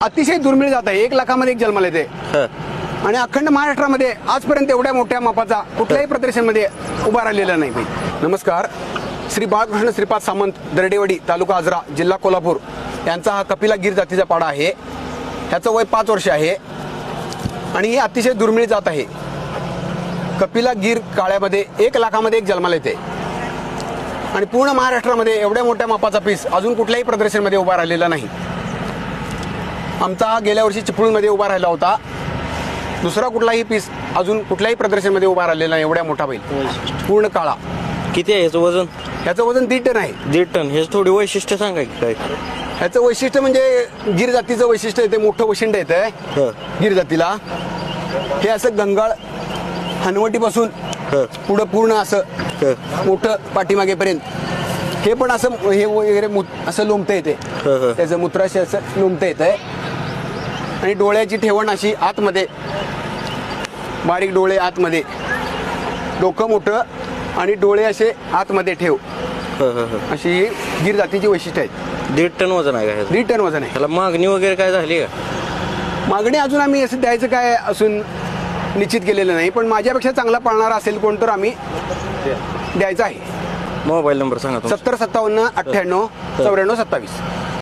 अतिशय दुर्मिळ जात आहे. 1 लाखामध्ये एक जन्माला येते आणि अखंड महाराष्ट्रामध्ये आजपर्यंत एवढ्या मोठ्या मापाचा कुठल्याही प्रदर्शनमध्ये उभा राहिलेला नाही बाई. नमस्कार. श्री बाळकृष्ण श्रीपाद सामंत दरडेवाडी तालुका आजरा जिल्हा कोल्हापूर यांचा हा कपिला गिर जातीचा पाडा आहे. ह्याचं वय 5 वर्ष आहे आणि ही अतिशय दुर्मिळ जात आहे. कपिला गिर काळ्यामध्ये 1 लाखामध्ये एक जन्माला येते आणि पूर्ण महाराष्ट्रामध्ये एवढ्या मोठ्या मापाचा पीस अजून कुठल्याही प्रदर्शनमध्ये उभा राहिलेला नाही. आमचा हा गेल्या वर्षी चिपळूणमध्ये उभा राहिला होता. दुसरा कुठलाही पीस अजून कुठल्याही प्रदर्शनमध्ये उभा राहिलेला नाही. एवढ्या मोठा बैल पूर्ण काळा. किती आहे ह्याचं वजन? ह्याचं वजन 1.5 टन आहे. 1.5 टन. हे थोडी वैशिष्ट्य सांगा की काय? ह्याचं वैशिष्ट्य म्हणजे गिर जातीचं वैशिष्ट्य येते, मोठं वशिंड येतं गिर जातीला. हे असं गंगाळ हनवटीपासून पुढं पूर्ण असं मोठं पाठीमागेपर्यंत हे पण असं हे वगैरे असं लोंबतं येते. त्याचं मूत्राशी असं लोंबतं येतंय आणि डोळ्याची ठेवण अशी आतमध्ये, बारीक डोळे आतमध्ये, डोकं मोठं आणि डोळे असे आतमध्ये ठेव, अशी गिर जातीची वैशिष्ट्य आहेत. 1.5 टन वजन आहे का ह्याचं? 1.5 टन वजन आहे. त्याला मागणी वगैरे काय झाली का? मागणी अजून आम्ही असं द्यायचं काय असून निश्चित केलेलं नाही, पण माझ्यापेक्षा चांगला पाळणारा असेल कोण तर आम्ही द्यायचं आहे. मोबाईल नंबर सांगा तुमचा. 70 57 98 94 27.